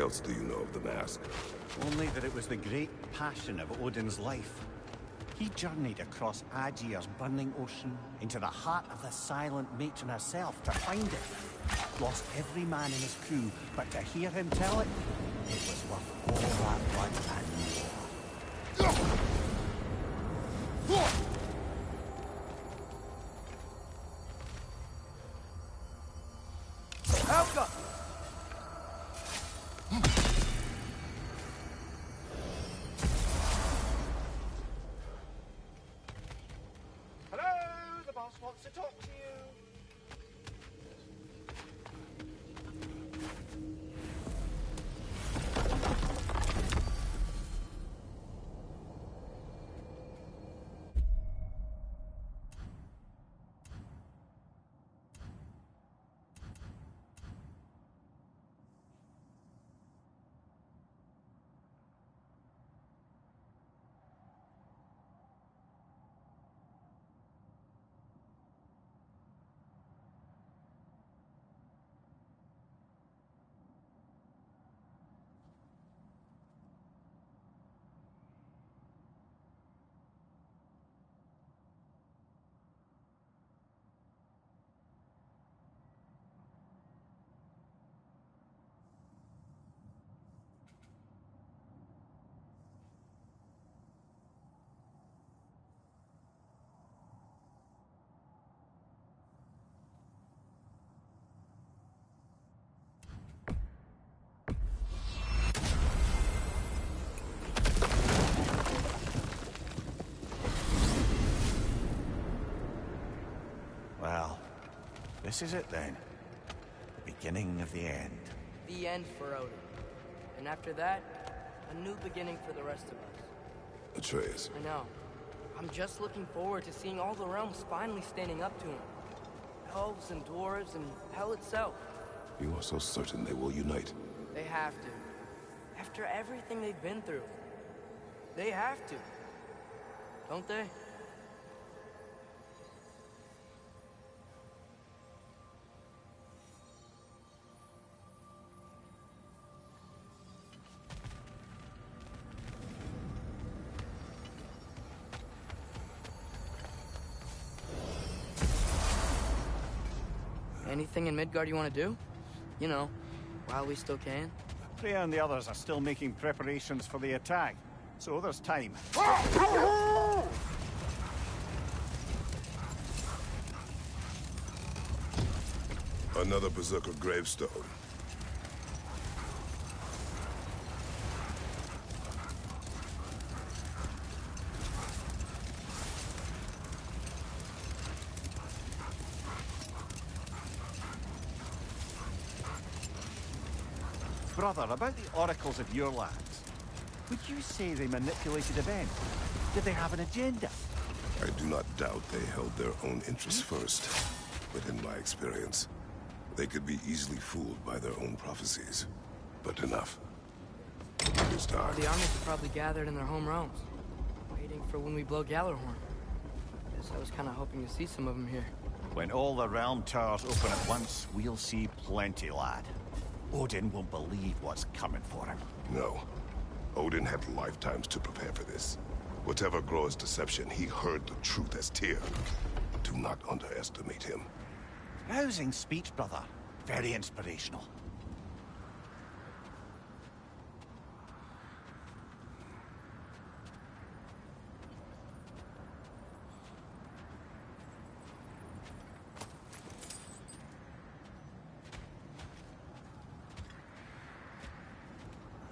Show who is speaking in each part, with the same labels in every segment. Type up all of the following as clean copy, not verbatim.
Speaker 1: else do you know of the mask?
Speaker 2: Only that it was the great passion of Odin's life. He journeyed across Aegir's burning ocean into the heart of the silent matron herself to find it. Lost every man in his crew, but to hear him tell it, it was worth all that blood and more.
Speaker 3: Helga!
Speaker 4: Hello, the boss wants to talk to you.
Speaker 2: Well, this is it then. The beginning of the end.
Speaker 3: The end for Odin. And after that, a new beginning for the rest of us.
Speaker 1: Atreus.
Speaker 3: I know. I'm just looking forward to seeing all the realms finally standing up to him. Elves and dwarves and hell itself.
Speaker 1: You are so certain they will unite.
Speaker 3: They have to. After everything they've been through. They have to. Don't they? Anything in Midgard you want to do? You know, while we still can.
Speaker 2: Freya and the others are still making preparations for the attack, so there's time.
Speaker 1: Another Berserker gravestone.
Speaker 2: Brother, about the oracles of your lands, would you say they manipulated events? Did they have an agenda?
Speaker 1: I do not doubt they held their own interests first. But in my experience, they could be easily fooled by their own prophecies. But enough. It is time.
Speaker 3: The armies are probably gathered in their home realms, waiting for when we blow Gjallarhorn. Guess I was kind of hoping to see some of them here.
Speaker 2: When all the realm towers open at once, we'll see plenty, lad. Odin won't believe what's coming for him.
Speaker 1: No. Odin had lifetimes to prepare for this. Whatever Groa's deception, he heard the truth as Tyr. Do not underestimate him.
Speaker 2: Rousing speech, brother. Very inspirational.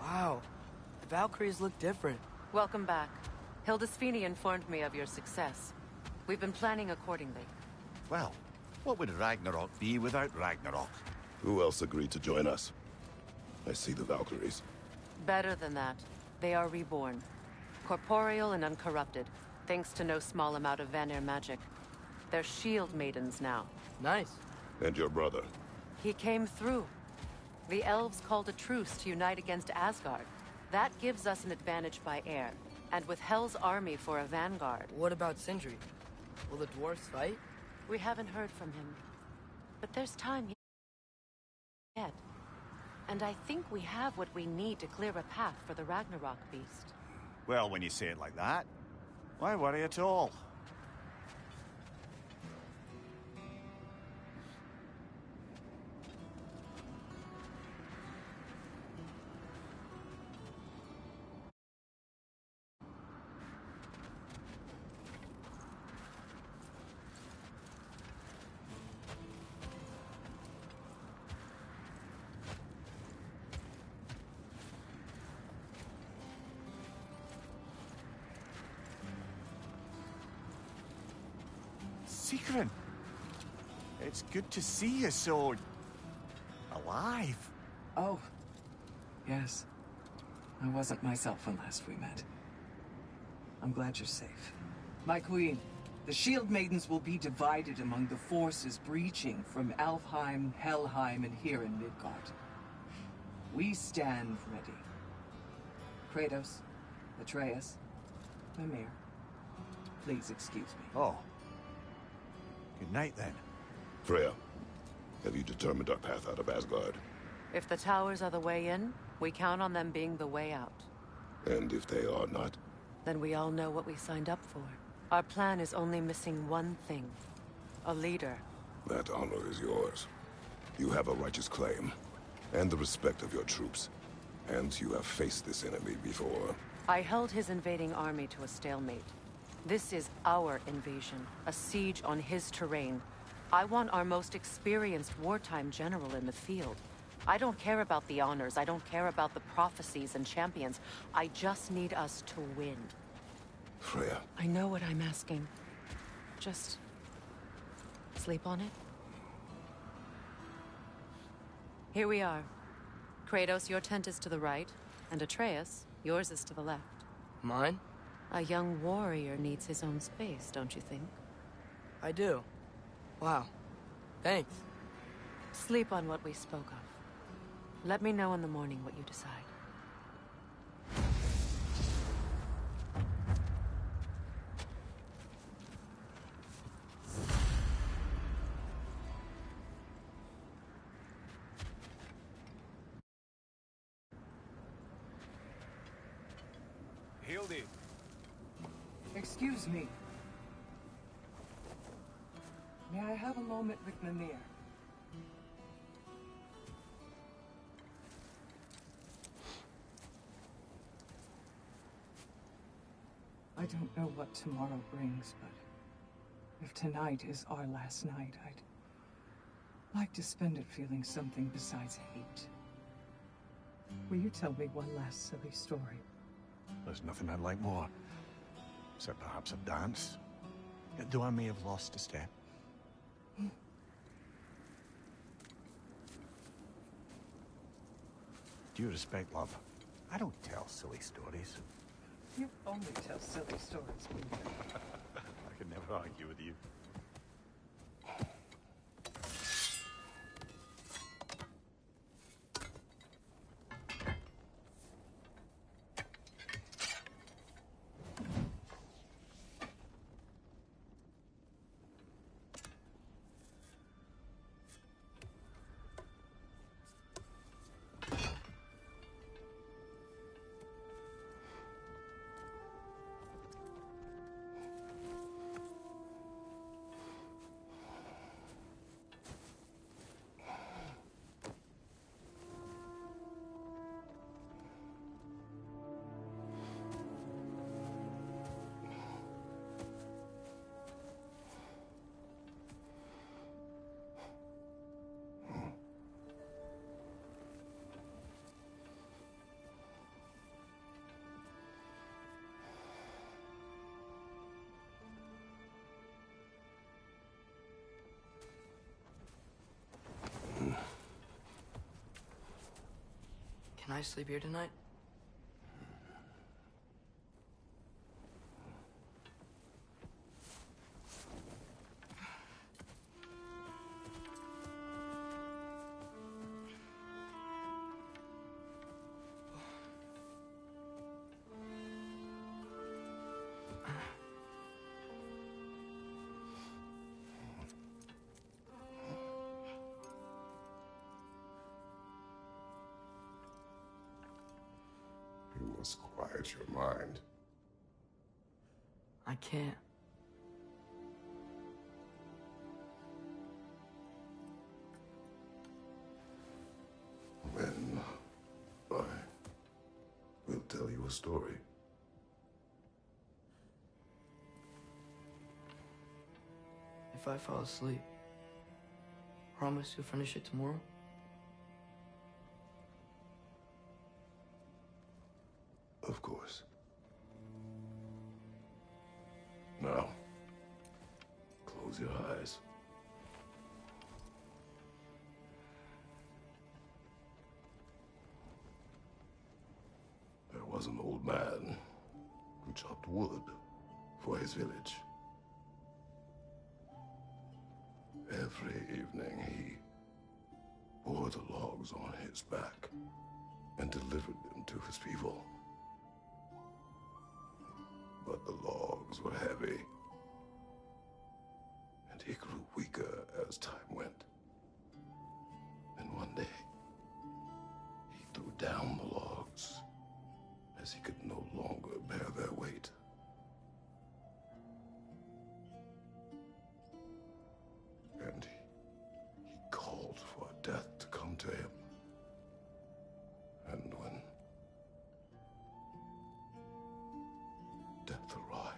Speaker 3: Wow, the Valkyries look different.
Speaker 5: Welcome back. Hildisfini informed me of your success. We've been planning accordingly.
Speaker 2: Well, what would Ragnarok be without Ragnarok?
Speaker 1: Who else agreed to join us? I see the Valkyries.
Speaker 5: Better than that. They are reborn. Corporeal and uncorrupted, thanks to no small amount of Vanir magic. They're shield maidens now.
Speaker 3: Nice.
Speaker 1: And your brother?
Speaker 5: He came through. The elves called a truce to unite against Asgard. That gives us an advantage by air. And with Hel's army for a vanguard.
Speaker 3: What about Sindri? Will the dwarves fight?
Speaker 5: We haven't heard from him. But there's time yet. And And I think we have what we need to clear a path for the Ragnarok beast.
Speaker 2: Well, when you say it like that, why worry at all? Secret, it's good to see you so... alive.
Speaker 6: Oh, yes. I wasn't myself when last we met. I'm glad you're safe. My queen, the Shield Maidens will be divided among the forces breaching from Alfheim, Helheim, and here in Midgard. We stand ready. Kratos, Atreus, Mimir, please excuse me.
Speaker 2: Oh. Good night, then.
Speaker 1: Freya, have you determined our path out of Asgard?
Speaker 5: If the towers are the way in, we count on them being the way out.
Speaker 1: And if they are not?
Speaker 5: Then we all know what we signed up for. Our plan is only missing one thing. A leader.
Speaker 1: That honor is yours. You have a righteous claim, and the respect of your troops. And you have faced this enemy before.
Speaker 5: I held his invading army to a stalemate. This is our invasion, a siege on his terrain. I want our most experienced wartime general in the field. I don't care about the honors, I don't care about the prophecies and champions. I just need us to win.
Speaker 1: Freya.
Speaker 5: I know what I'm asking. Just... sleep on it? Here we are. Kratos, your tent is to the right, and Atreus, yours is to the left.
Speaker 3: Mine?
Speaker 5: A young warrior needs his own space, don't you think?
Speaker 3: I do. Wow. Thanks.
Speaker 5: Sleep on what we spoke of. Let me know in the morning what you decide.
Speaker 2: Hildy.
Speaker 6: Excuse me. May I have a moment with Mimir? I don't know what tomorrow brings, but if tonight is our last night, I'd like to spend it feeling something besides hate. Will you tell me one last silly story?
Speaker 2: There's nothing I'd like more. Except perhaps a dance. Though I may have lost a step. Due respect, love, I don't tell silly stories.
Speaker 6: You only tell silly stories, Mimir.
Speaker 2: I can never argue with you.
Speaker 3: Can I sleep here tonight?
Speaker 1: must quiet your mind.
Speaker 3: I can't.
Speaker 1: Then I will tell you a story.
Speaker 3: If I fall asleep, promise you'll finish it tomorrow?
Speaker 1: Of course. Now, close your eyes. There was an old man who chopped wood for his village. Every evening he bore the logs on his back and delivered them to his people. But the logs were heavy, and he grew weaker as time went. And one day, he threw down the logs as he could no longer bear their weight. And he called for death to come to him. And when death arrived,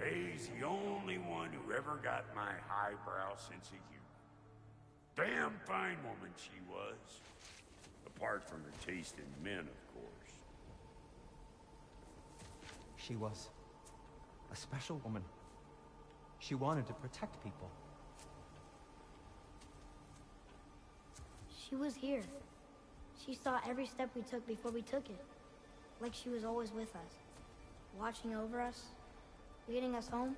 Speaker 7: He's the only one who ever got my highbrow sense of humor. Damn fine woman she was. Apart from her taste in men, of course.
Speaker 8: She was a special woman. She wanted to protect people.
Speaker 9: She was here. She saw every step we took before we took it. Like she was always with us. Watching over us. Leading us home.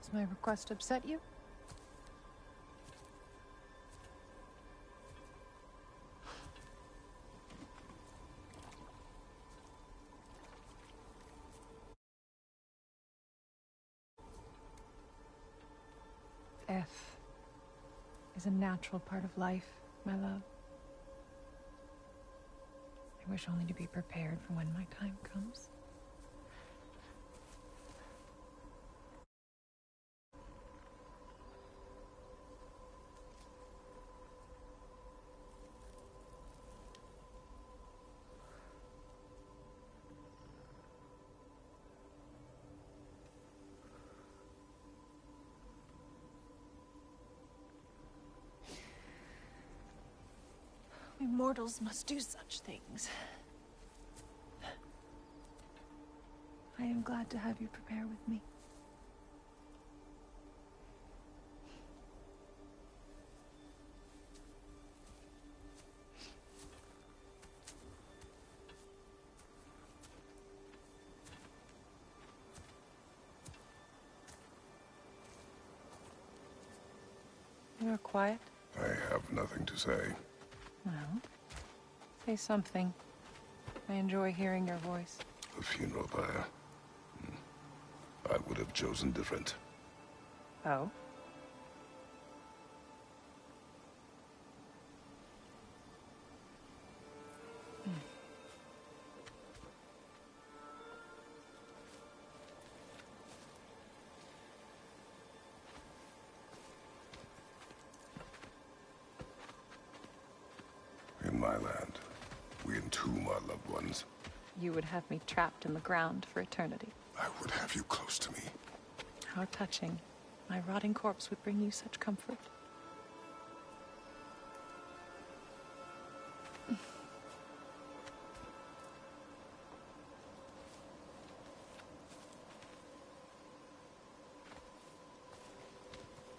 Speaker 10: Does my request upset you? Death is a natural part of life, my love. I wish only to be prepared for when my time comes. We mortals must do such things. I am glad to have you prepare with me. You're quiet?
Speaker 1: I have nothing to say.
Speaker 10: Well, say something. I enjoy hearing your voice.
Speaker 1: The funeral pyre. I would have chosen different.
Speaker 10: Oh? you would have me trapped in the ground for eternity.
Speaker 1: I would have you close to me.
Speaker 10: How touching. My rotting corpse would bring you such comfort.